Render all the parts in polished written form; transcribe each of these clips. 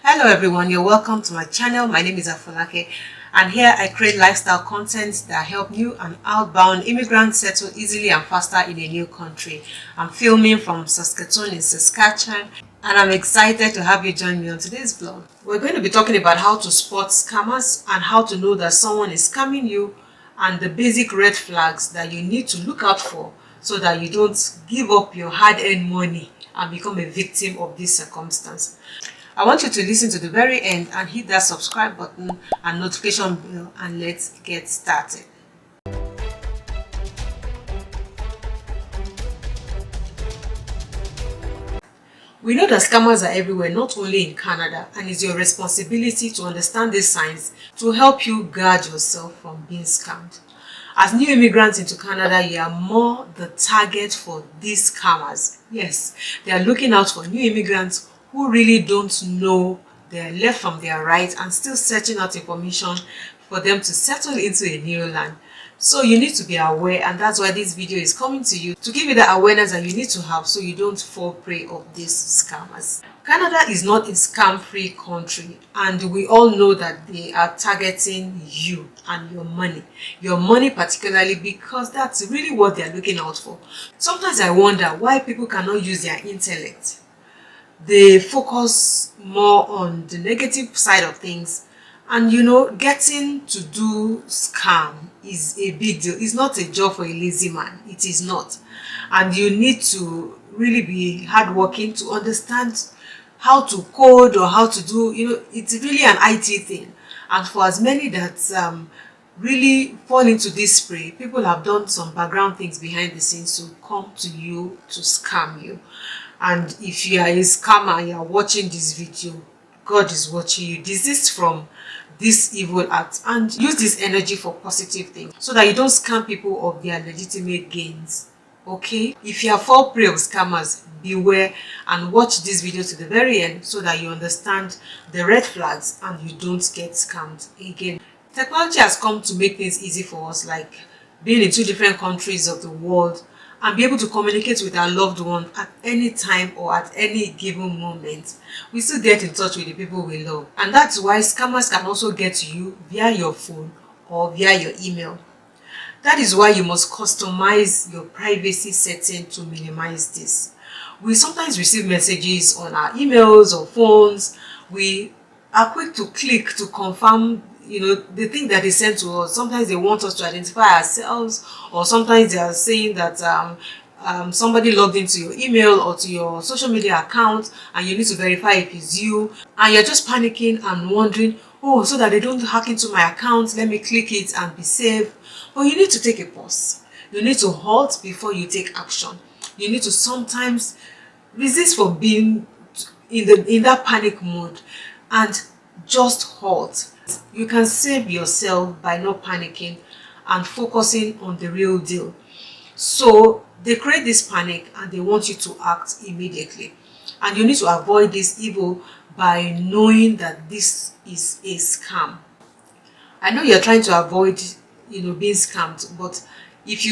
Hello everyone, you're welcome to my channel. My name is Afolake, and here I create lifestyle content that help new and outbound immigrants settle easily and faster in a new country. I'm filming from Saskatoon in Saskatchewan, and I'm excited to have you join me on today's vlog. We're going to be talking about how to spot scammers and how to know that someone is scamming you and the basic red flags that you need to look out for so that you don't give up your hard-earned money and become a victim of this circumstance. I want you to listen to the very end and hit that subscribe button and notification bell, and let's get started. We know that scammers are everywhere, not only in Canada, and it's your responsibility to understand these signs to help you guard yourself from being scammed. As new immigrants into Canada, you are more the target for these scammers. Yes, they are looking out for new immigrants who really don't know their left from their right and still searching out information for them to settle into a new land. So you need to be aware, and that's why this video is coming to you to give you the awareness that you need to have so you don't fall prey of these scammers. Canada is not a scam-free country, and we all know that they are targeting you and your money particularly, because that's really what they're looking out for. Sometimes I wonder why people cannot use their intellect. They focus more on the negative side of things, and getting to do scam is a big deal. It's not a job for a lazy man. It is not. And you need to really be hardworking to understand how to code or how to do, it's really an IT thing. And for as many that really fall into this spray, people have done some background things behind the scenes to come to you to scam you. And if you are a scammer, you are watching this video, God is watching you. Desist from this evil act and use this energy for positive things so that you don't scam people of their legitimate gains. Okay? If you are fall prey of scammers, beware and watch this video to the very end so that you understand the red flags and you don't get scammed again. Technology has come to make things easy for us, like being in 2 different countries of the world and be able to communicate with our loved ones at any time or at any given moment. We still get in touch with the people we love, and that's why scammers can also get to you via your phone or via your email. That is why you must customize your privacy setting to minimize this. We sometimes receive messages on our emails or phones. We are quick to click to confirm the thing that they sent to us. Sometimes they want us to identify ourselves, or sometimes they are saying that somebody logged into your email or to your social media account and you need to verify if it's you, and you're just panicking and wondering, oh, so that they don't hack into my account, let me click it and be safe. But you need to take a pause. You need to halt before you take action. You need to sometimes resist from being in that panic mode and just halt. You can save yourself by not panicking and focusing on the real deal. So they create this panic and they want you to act immediately, and you need to avoid this evil by knowing that this is a scam. I know you're trying to avoid being scammed, but if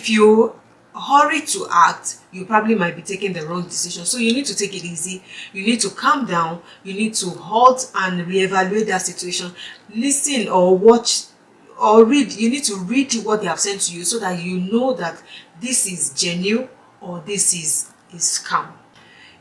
you hurry to act, you probably might be taking the wrong decision. So you need to take it easy. You need to calm down. You need to halt and reevaluate that situation. Listen or watch or read. You need to read what they have sent to you so that you know that this is genuine or this is a scam.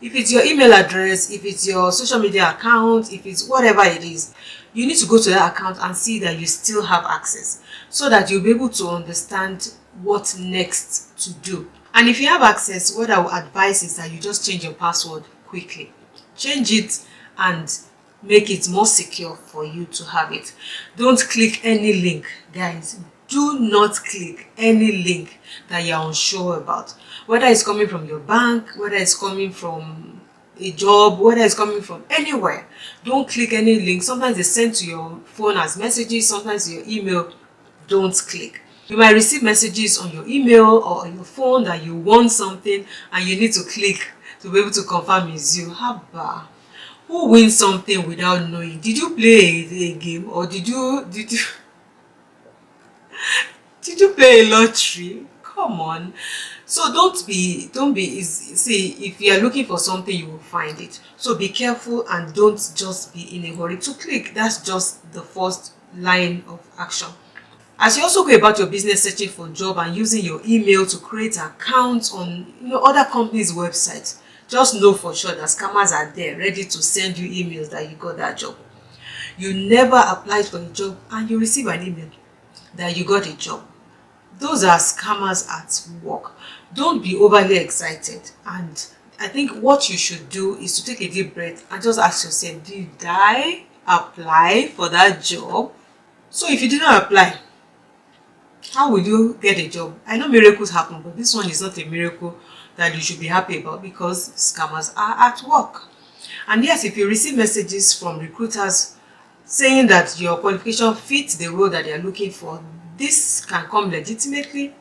If it's your email address, if it's your social media account, if it's whatever it is, you need to go to that account and see that you still have access so that you'll be able to understand what next to do. And if you have access, what I would advise is that you just change your password quickly. Change it and make it more secure for you to have it. Don't click any link, guys. Do not click any link that you're unsure about. Whether it's coming from your bank, whether it's coming from a job, whether it's coming from anywhere. Don't click any link. Sometimes they send to your phone as messages, sometimes your email. Don't click. You might receive messages on your email or on your phone that you want something and you need to click to be able to confirm it's you. Haba. Who wins something without knowing? Did you play a game, or did you play a lottery? Come on. So see, if you are looking for something, you will find it. So be careful and don't just be in a hurry to click. That's just the first line of action. As you also go about your business searching for a job and using your email to create accounts on other companies' websites, just know for sure that scammers are there ready to send you emails that you got that job. You never applied for a job and you receive an email that you got a job. Those are scammers at work. Don't be overly excited. And I think what you should do is to take a deep breath and just ask yourself, did I apply for that job? So if you did not apply, how will you get a job? I know miracles happen, but this one is not a miracle that you should be happy about because scammers are at work. And yes, if you receive messages from recruiters saying that your qualification fits the role that they are looking for, this can come legitimately,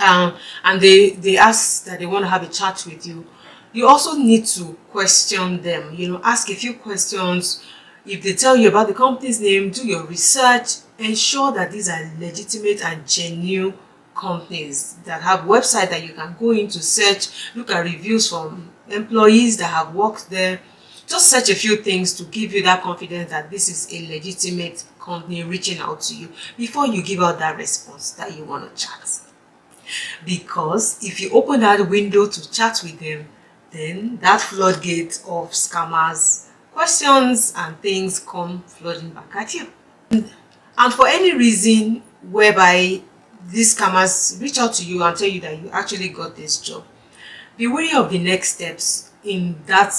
and they ask that they want to have a chat with you. You also need to question them, ask a few questions. If they tell you about the company's name, do your research, ensure that these are legitimate and genuine companies that have websites that you can go in to search, look at reviews from employees that have worked there. Just search a few things to give you that confidence that this is a legitimate company reaching out to you before you give out that response that you want to chat. Because if you open that window to chat with them, then that floodgate of scammers, questions and things come flooding back at you. And for any reason whereby these scammers reach out to you and tell you that you actually got this job, be wary of the next steps in that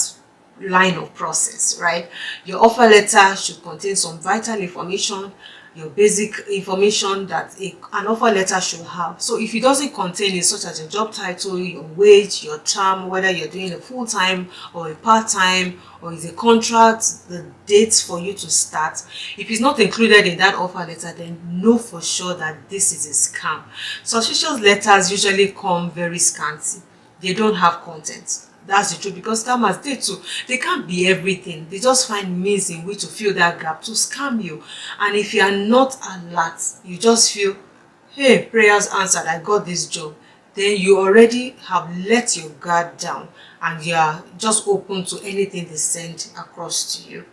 line of process, right? Your offer letter should contain some vital information, your basic information that an offer letter should have. So if it doesn't contain it, such as your job title, your wage, your term, whether you're doing a full-time or a part-time, or is a contract, the dates for you to start, if it's not included in that offer letter, then know for sure that this is a scam. Suspicious letters usually come very scanty. They don't have content. That's the truth, because scammers, they can't be everything. They just find means in which to fill that gap to scam you. And if you are not alert, you just feel, hey, prayers answered, I got this job, then you already have let your guard down and you are just open to anything they send across to you.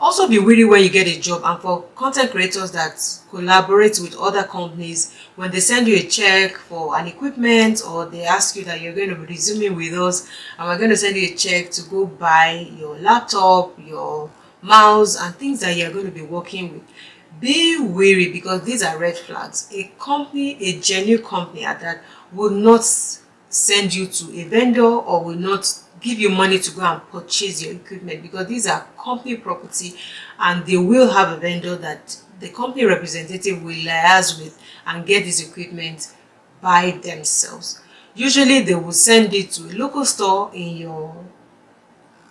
Also be wary when you get a job, and for content creators that collaborate with other companies, when they send you a check for an equipment, or they ask you that you're going to be resuming with us and we're going to send you a check to go buy your laptop, your mouse and things that you're going to be working with, be wary, because these are red flags. A company, a genuine company at that, will not send you to a vendor or will not give you money to go and purchase your equipment, because these are company property and they will have a vendor that the company representative will liaise with and get this equipment by themselves. Usually they will send it to a local store in your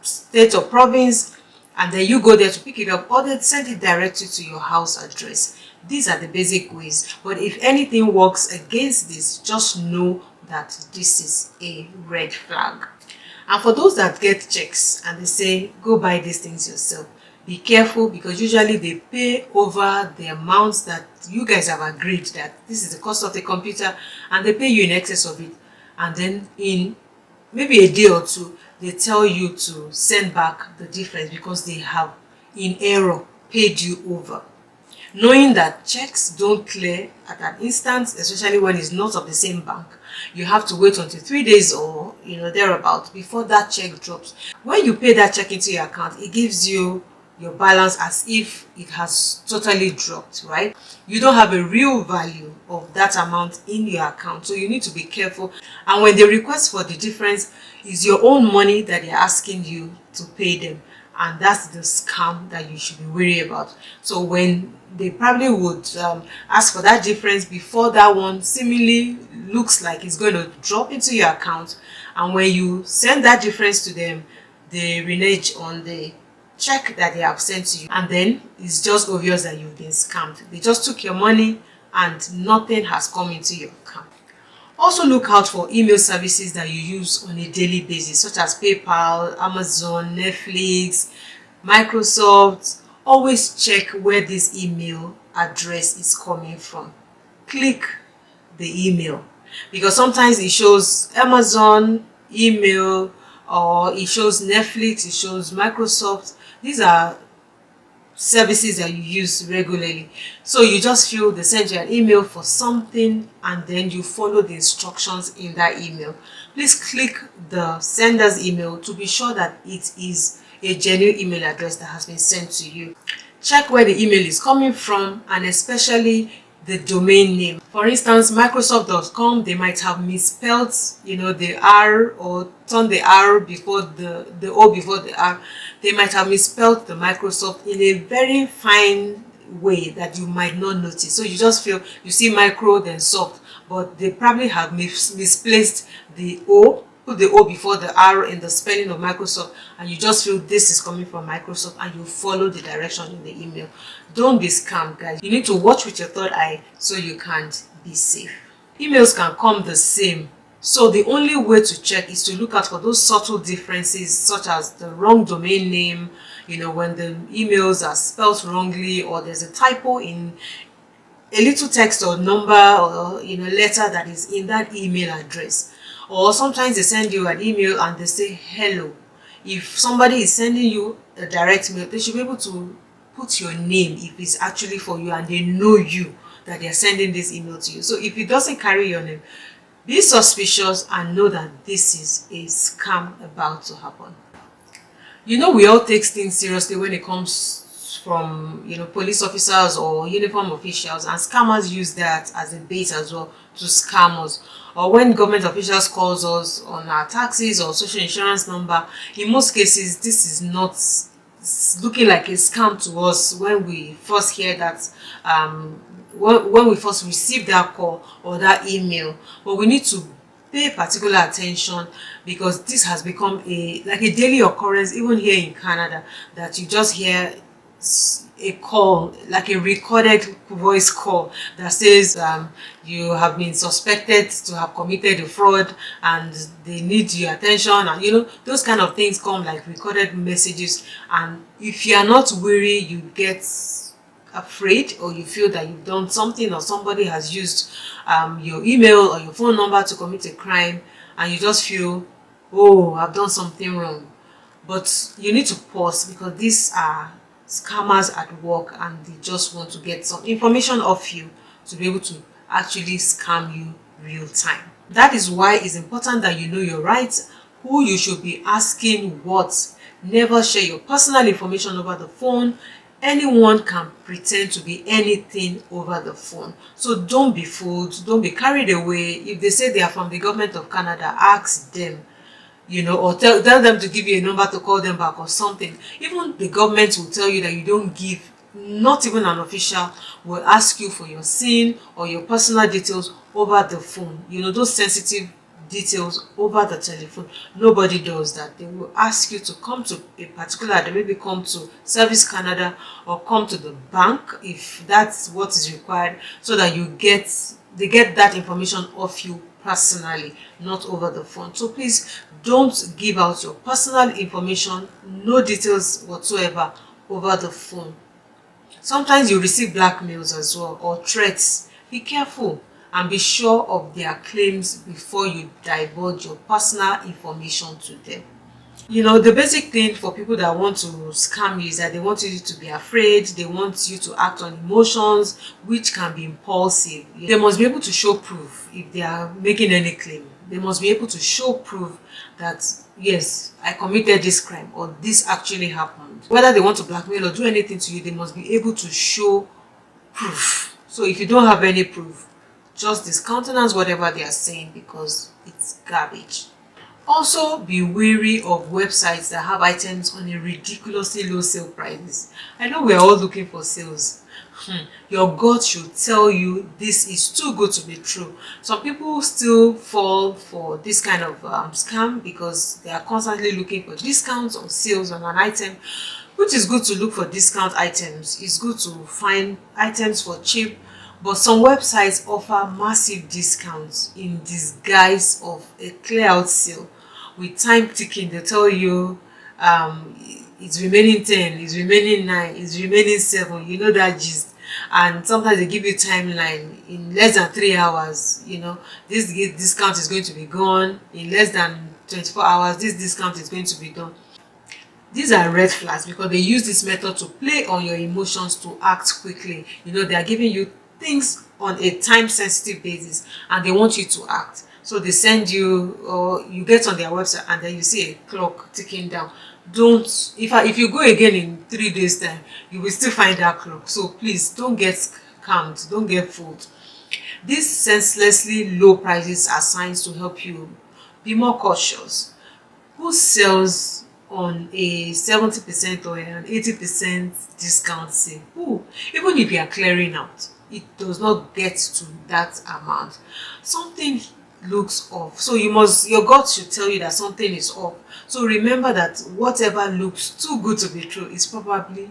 state or province, and then you go there to pick it up, or they send it directly to your house address. These are the basic ways, but if anything works against this, just know that this is a red flag. And for those that get checks and they say, go buy these things yourself, be careful, because usually they pay over the amounts that you guys have agreed that this is the cost of the computer, and they pay you in excess of it. And then in maybe a day or two, they tell you to send back the difference because they have in error paid you over. Knowing that checks don't clear at an instant, especially when it's not of the same bank, you have to wait until 3 days or thereabout before that check drops. When you pay that check into your account, it gives you your balance as if it has totally dropped, right? You don't have a real value of that amount in your account, so you need to be careful. And when they request for the difference, it's your own money that they're asking you to pay them, and that's the scam that you should be wary about. So when they probably would ask for that difference before that one seemingly looks like it's going to drop into your account, and when you send that difference to them, they renege on the check that they have sent to you, and then it's just obvious that you've been scammed. They just took your money and nothing has come into your account. Also look out for email services that you use on a daily basis, such as PayPal, Amazon, Netflix, Microsoft. Always check where this email address is coming from. Click the email. because sometimes it shows Amazon email, or it shows Netflix, it shows Microsoft. These are services that you use regularly. So you just feel they send you an email for something, and then you follow the instructions in that email. Please click the sender's email to be sure that it is a genuine email address that has been sent to you. Check where the email is coming from, and especially the domain name. For instance, Microsoft.com, they might have misspelled, the R, or turn the R before the O before the R. They might have misspelled the Microsoft in a very fine way that you might not notice. So you just feel, you see micro then soft, but they probably have misplaced the O, put the O before the R in the spelling of Microsoft, and you just feel this is coming from Microsoft, and you follow the direction in the email. Don't be scammed, guys. You need to watch with your third eye so you can't be safe. Emails can come the same, so the only way to check is to look out for those subtle differences, such as the wrong domain name, when the emails are spelled wrongly, or there's a typo in a little text or number, or letter that is in that email address. Or sometimes they send you an email and they say hello. If somebody is sending you a direct mail, they should be able to put your name if it's actually for you, and they know you, that they are sending this email to you. So if it doesn't carry your name, be suspicious and know that this is a scam about to happen. We all take things seriously when it comes from police officers or uniform officials, and scammers use that as a bait as well to scam us. Or when government officials calls us on our taxes or social insurance number, in most cases this is not looking like a scam to us when we first hear that, when we first receive that call or that email. But we need to pay particular attention, because this has become like a daily occurrence, even here in Canada, that you just hear a call, like a recorded voice call, that says you have been suspected to have committed a fraud and they need your attention, and those kind of things come like recorded messages. And if you are not wary, you get afraid, or you feel that you've done something, or somebody has used your email or your phone number to commit a crime, and you just feel, oh, I've done something wrong. But you need to pause, because these are scammers at work, and they just want to get some information off you to be able to actually scam you real time. That is why it's important that you know your rights, who you should be asking what. Never share your personal information over the phone. Anyone can pretend to be anything over the phone. So don't be fooled, don't be carried away. If they say they are from the government of Canada, ask them, or tell them to give you a number to call them back or something. Even the government will tell you that you don't give, not even an official will ask you for your SIN or your personal details over the phone. Those sensitive details over the telephone. Nobody does that. They will ask you to come to a particular, they maybe come to Service Canada or come to the bank if that's what is required, so that they get that information off you personally, not over the phone. So please don't give out your personal information, no details whatsoever, over the phone. Sometimes you receive blackmails as well, or threats. Be careful and be sure of their claims before you divulge your personal information to them. The basic thing for people that want to scam you is that they want you to be afraid, they want you to act on emotions, which can be impulsive. They must be able to show proof if they are making any claim. They must be able to show proof that, yes, I committed this crime, or this actually happened. Whether they want to blackmail or do anything to you, they must be able to show proof. So if you don't have any proof, just discountenance whatever they are saying, because it's garbage. Also, be wary of websites that have items on a ridiculously low sale prices. I know we're all looking for sales. Your gut should tell you this is too good to be true. Some people still fall for this kind of scam, because they are constantly looking for discounts or sales on an item, which is good to look for discount items. It's good to find items for cheap. But some websites offer massive discounts in disguise of a clear out sale. With time ticking, they tell you it's remaining 10, it's remaining 9, it's remaining 7, that gist. and sometimes they give you timeline in less than 3 hours. You know, this discount is going to be gone in less than 24 hours. This discount is going to be done. These are red flags because they use this method to play on your emotions to act quickly. You know, they are giving you things on a time sensitive basis and they want you to act. So they send you, or you get on their website and then you see a clock ticking down. Don't, if you go again in 3 days time, you will still find that clock. So please don't get scammed, don't get fooled. These senselessly low prices are signs to help you be more cautious. Who sells on a 70% or an 80% discount sale? Who? Even if you are clearing out, it does not get to that amount. Something looks off. So your gut should tell you that something is off. So remember that whatever looks too good to be true is probably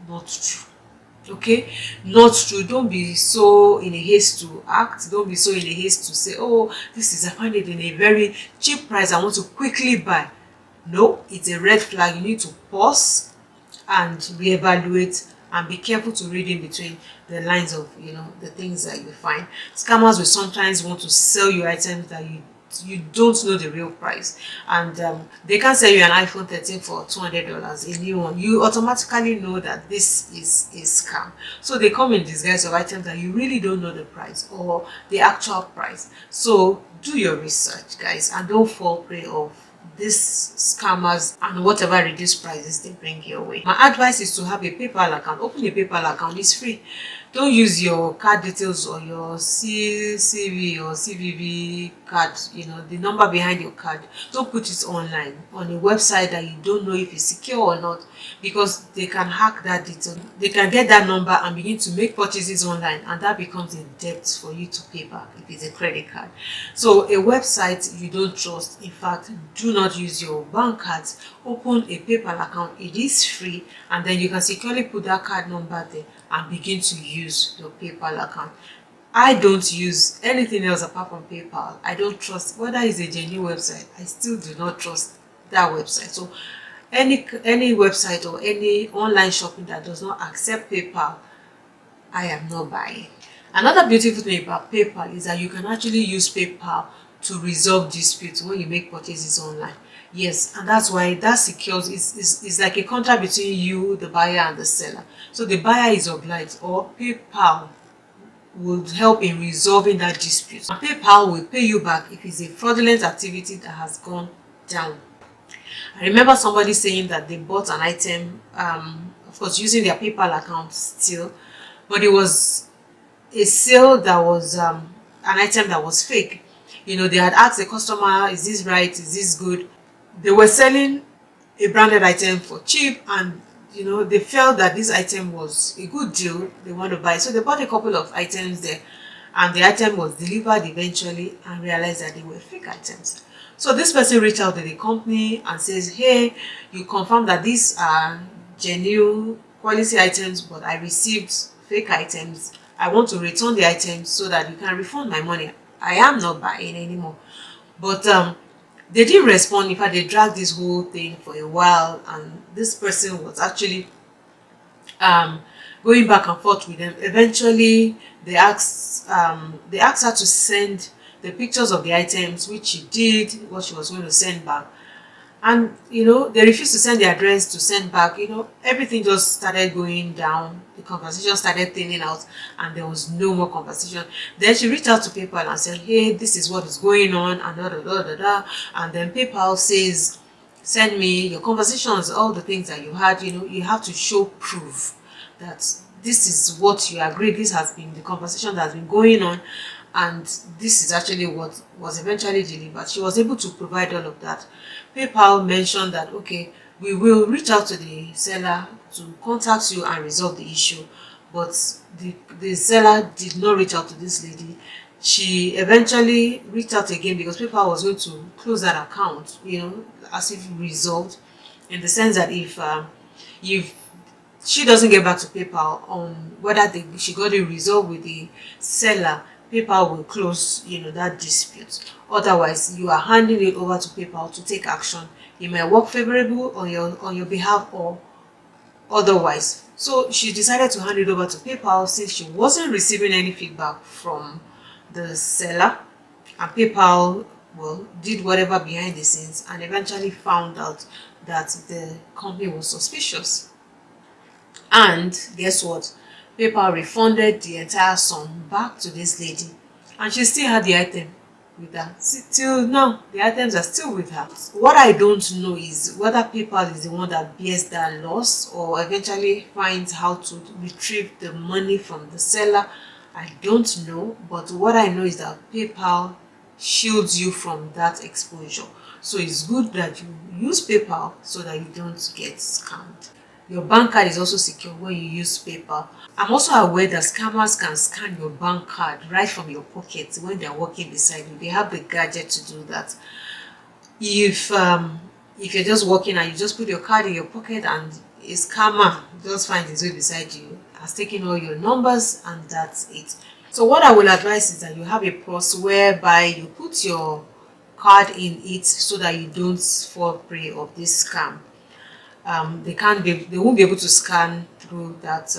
not true. Okay, not true. Don't be so in a haste to act. Don't be so in a haste to say, oh, this is, I find it in a very cheap price, I want to quickly buy. No, it's a red flag. You need to pause and reevaluate and be careful to read in between the lines of, you know, the things that you find. Scammers will sometimes want to sell you items that you don't know the real price, and they can sell you an iPhone 13 for $200, a new one. You automatically know that this is a scam. So they come in disguise of items that you really don't know the price or the actual price. So do your research, guys, and don't fall prey of these scammers and whatever reduced prices they bring your way. My advice is to have a PayPal account. Open a PayPal account, it's free. Don't use your card details or your CV or CVV card, you know, the number behind your card. Don't put it online on a website that you don't know if it's secure or not, because they can hack that detail. They can get that number and begin to make purchases online, and that becomes a debt for you to pay back if it's a credit card. So a website you don't trust, in fact, do not use your bank cards. Open a PayPal account. It is free, and then you can securely put that card number there and begin to use your PayPal account. I don't use anything else apart from PayPal. I don't trust, whether it's a genuine website, I still do not trust that website. So any website or any online shopping that does not accept PayPal, I am not buying. Another beautiful thing about PayPal is that you can actually use PayPal to resolve disputes when you make purchases online. Yes, and that's why that secures is like a contract between you, the buyer, and the seller. So the buyer is obliged, or PayPal would help in resolving that dispute. And PayPal will pay you back if it's a fraudulent activity that has gone down. I remember somebody saying that they bought an item, of course using their PayPal account still, but it was a sale that was an item that was fake. You know, they had asked the customer, is this right, is this good? They were selling a branded item for cheap, and you know, they felt that this item was a good deal, they want to buy. So they bought a couple of items there, and the item was delivered eventually and realized that they were fake items. So this person reached out to the company and says, hey, you confirm that these are genuine quality items, but I received fake items. I want to return the items so that you can refund my money. I am not buying anymore. But they didn't respond. In fact, they dragged this whole thing for a while, and this person was actually going back and forth with them. Eventually, they asked her to send the pictures of the items, which she did, what she was going to send back. And you know, they refused to send the address to send back. You know, everything just started going down. The conversation started thinning out, and there was no more conversation. Then she reached out to PayPal and said, hey, this is what is going on, and da da da da da. And then PayPal says, send me your conversations, all the things that you had. You know, you have to show proof that this is what you agreed. This has been the conversation that has been going on, and this is actually what was eventually delivered. She was able to provide all of that. PayPal mentioned that, okay, we will reach out to the seller to contact you and resolve the issue, but the seller did not reach out to this lady. She eventually reached out again because PayPal was going to close that account, you know, as if resolved, in the sense that if she doesn't get back to PayPal on whether she got it resolved with the seller, PayPal will close, you know, that dispute. Otherwise, you are handing it over to PayPal to take action. It might work favorable on your behalf, or otherwise. So she decided to hand it over to PayPal since she wasn't receiving any feedback from the seller, and PayPal, well, did whatever behind the scenes and eventually found out that the company was suspicious. And guess what? PayPal refunded the entire sum back to this lady, and she still had the item with her. Till now, the items are still with her. What I don't know is whether PayPal is the one that bears that loss or eventually finds how to retrieve the money from the seller. I don't know, but what I know is that PayPal shields you from that exposure. So it's good that you use PayPal so that you don't get scammed. Your bank card is also secure when you use PayPal. I'm also aware that scammers can scan your bank card right from your pocket when they're walking beside you. They have the gadget to do that. If you're just walking and you just put your card in your pocket and a scammer just finds his way beside you, has taken all your numbers, and that's it. So what I will advise is that you have a purse whereby you put your card in it so that you don't fall prey of this scam. They won't be able to scan through that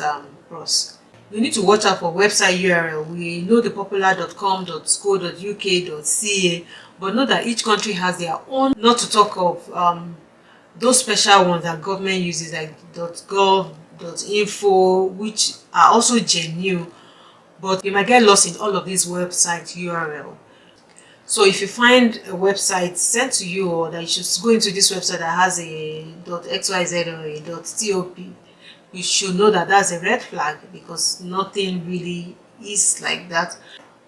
purse. You need to watch out for website URL. We know the popular .com, .co.uk, .ca, but know that each country has their own, not to talk of those special ones that government uses like .gov, .info, which are also genuine, but you might get lost in all of these website URL. So if you find a website sent to you, or that you should go into this website that has a .xyz or a .top, you should know that that's a red flag, because nothing really is like that.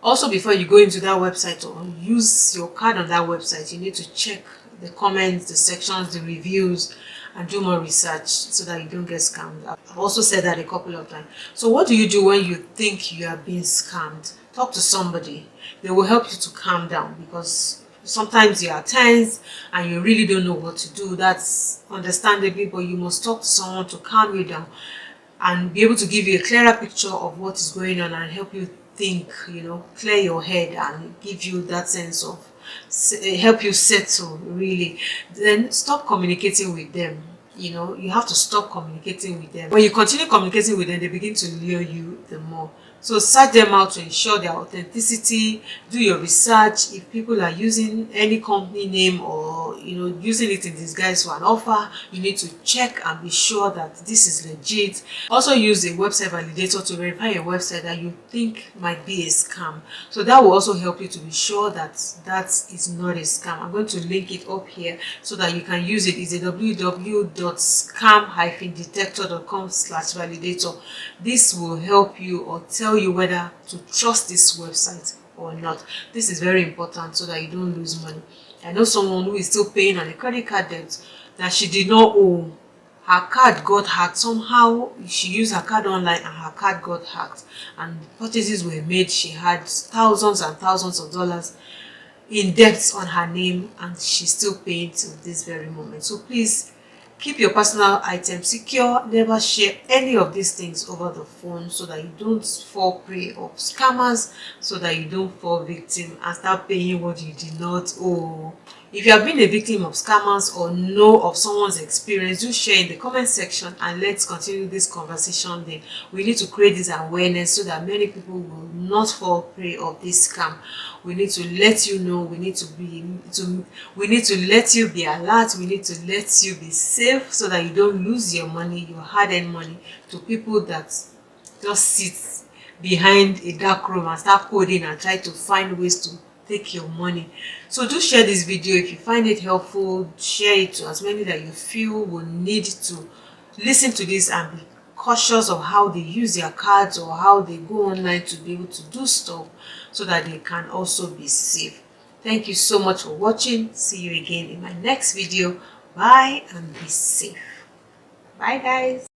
Also, before you go into that website or use your card on that website, you need to check the comments, the sections, the reviews, and do more research so that you don't get scammed. I've also said that a couple of times. So what do you do when you think you are being scammed? Talk to somebody. They will help you to calm down, because sometimes you are tense and you really don't know what to do. That's understandably, but you must talk to someone to calm you down and be able to give you a clearer picture of what is going on and help you think, clear your head and give you that sense of, help you settle really. Then stop communicating with them. You have to stop communicating with them. When you continue communicating with them, they begin to lure you the more. So search them out to ensure their authenticity. Do your research. If people are using any company name or using it in disguise for an offer, you need to check and be sure that this is legit. Also use a website validator to verify a website that you think might be a scam. So that will also help you to be sure that that is not a scam. I'm going to link it up here so that you can use it. It's a www.scam-detector.com/validator. This will help you or tell you whether to trust this website or not. This is very important so that you don't lose money. I know someone who is still paying on a credit card debt that she did not owe. Her card got hacked. Somehow she used her card online and her card got hacked, and purchases were made. She had thousands and thousands of dollars in debts on her name, and she's still paying till this very moment. So please keep your personal items secure. Never share any of these things over the phone so that you don't fall prey of scammers, so that you don't fall victim and start paying what you did not owe. If you have been a victim of scammers or know of someone's experience, do share in the comment section and let's continue this conversation then. We need to create this awareness so that many people will not fall prey of this scam. We need to let you know, we need to let you be alert, we need to let you be safe so that you don't lose your money, your hard-earned money, to people that just sit behind a dark room and start coding and try to find ways to take your money. So do share this video if you find it helpful. Share it to as many that you feel will need to listen to this and be cautious of how they use their cards or how they go online to be able to do stuff, so that they can also be safe. Thank you so much for watching. See you again in my next video. Bye and be safe. Bye guys.